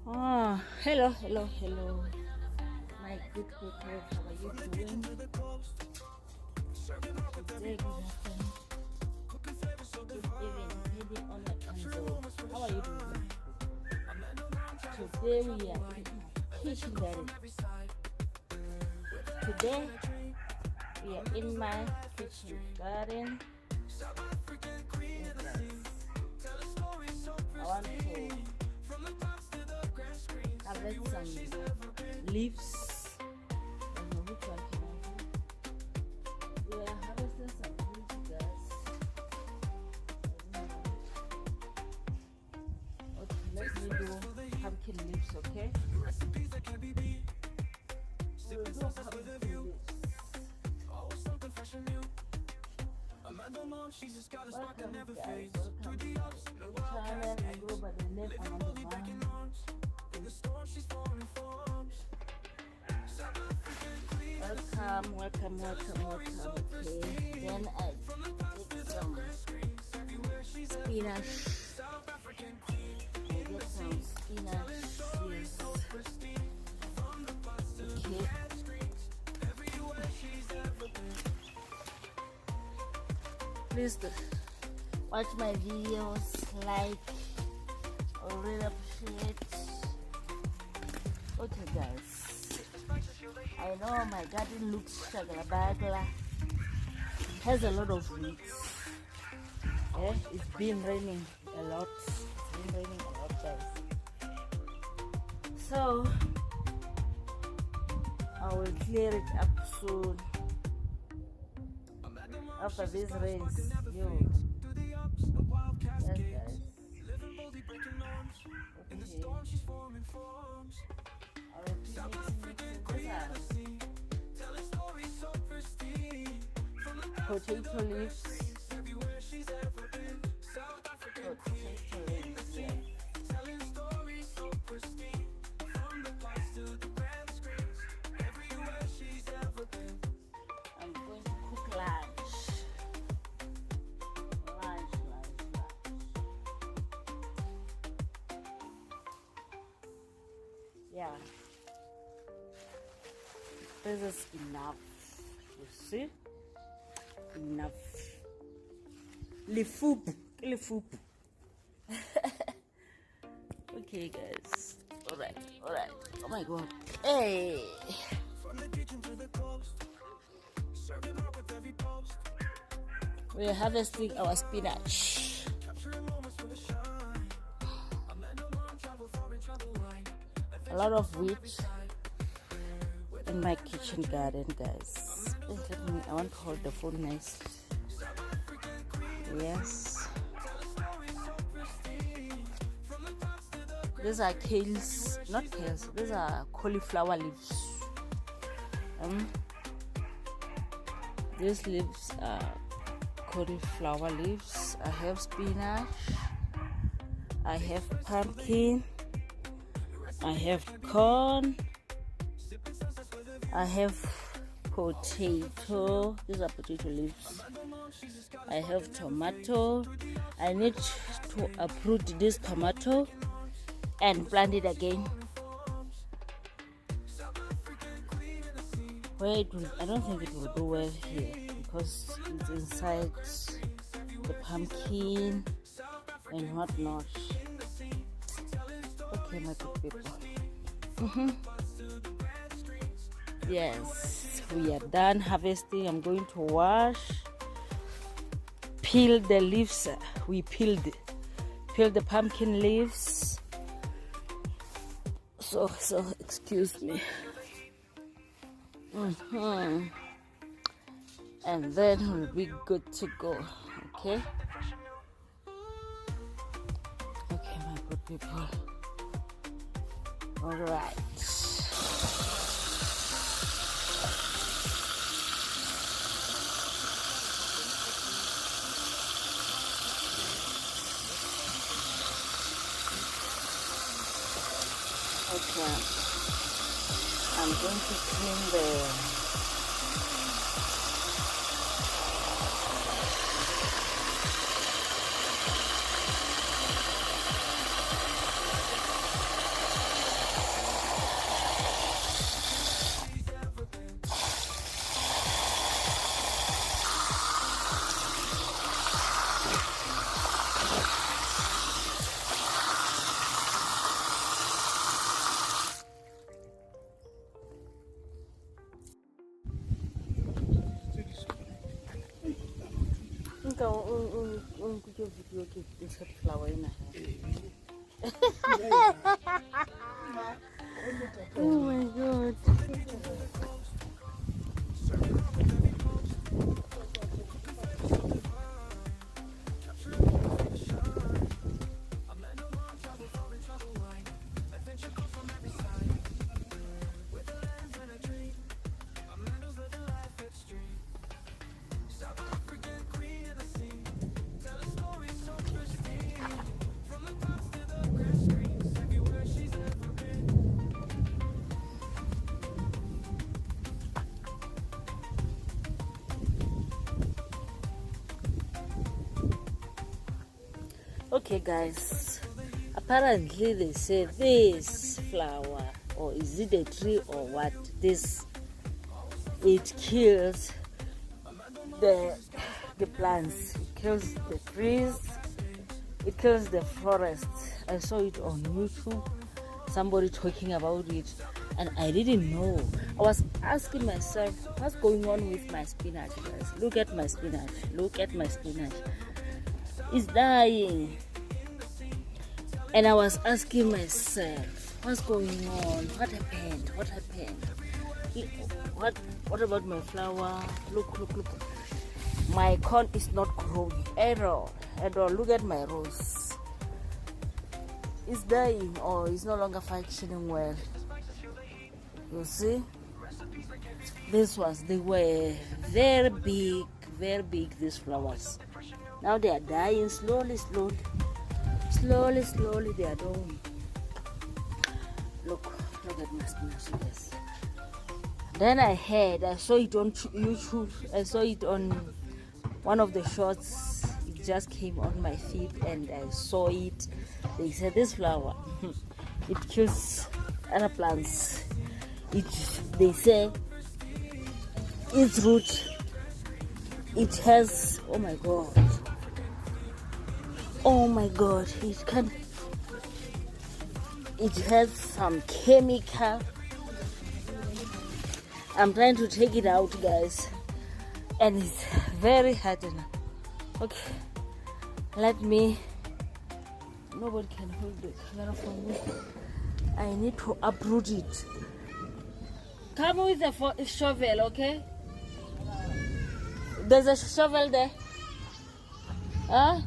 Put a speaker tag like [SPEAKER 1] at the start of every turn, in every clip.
[SPEAKER 1] Oh, hello. My good people, how are you doing? Today, good afternoon, good evening, depending on your time zone. How are you doing? Today, we are in kitchen garden. Today, we are in my kitchen garden. I want to harvest some leaves. I don't know which one can I do. We are harvesting some leaves, guys. Okay, let me do pumpkin leaves, okay? We'll do pumpkin leaves. Welcome, guys. Welcome to the channel. I go by the name Amanda Man. Welcome. Okay, then I take some spinach. I get some spinach. Yes. Okay. Please watch my videos, like, or really appreciate. Okay, guys. I know my garden looks shagala, has a lot of weeds. It's been raining a lot. Guys. So I will clear it up soon. After these rains, yes, guys. Okay. Potato leaves. I'm going to cook lunch. Yeah, this is enough. You see, enough. Lifup. Okay, guys. All right. Oh my God. Hey. We are harvesting our spinach. A lot of wheat in my kitchen garden, guys. I want to hold the phone nicely. Yes. These are kales, not kales. These are cauliflower leaves. These leaves are cauliflower leaves. I have spinach. I have pumpkin. I have corn. I have potato. These are potato leaves. I have tomato. I need to uproot this tomato and plant it again. I don't think it will do well here because it's inside the pumpkin and whatnot. Okay, my good people. Yes, we are done harvesting. I'm going to wash, peel the leaves. We peeled the pumpkin leaves. So excuse me. And then we'll be good to go. Okay, my good people. All right. Okay. I'm going to clean the your video ke insert flower in Oh my god. Okay guys, apparently they say this flower, or is it a tree or what, this, it kills the plants, it kills the trees, it kills the forest. I saw it on YouTube, somebody talking about it, and I didn't know. I was asking myself, what's going on with my spinach, guys? Look at my spinach, look at my spinach, it's dying. And I was asking myself, what's going on? What happened? What happened? What about my flower? Look. My corn is not growing at all. Look at my rose. It's dying, or it's no longer functioning well. You see? These ones, they were very big, these flowers. Now they are dying slowly they are dying. Look at my spinach, guys. Then I saw it on YouTube, I saw it on one of the shorts, it just came on my feed and I saw it. They said this flower, it kills other plants. They say its root, it has, oh my god, it has some chemical. I'm trying to take it out, guys, and it's very hard enough. Okay, nobody can hold the camera for me. I need to uproot it. Come with a shovel, okay? There's a shovel there. Huh?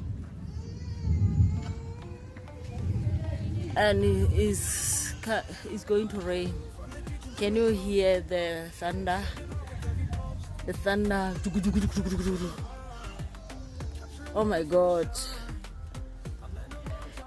[SPEAKER 1] And it's going to rain. Can you hear the thunder? The thunder. Oh my god.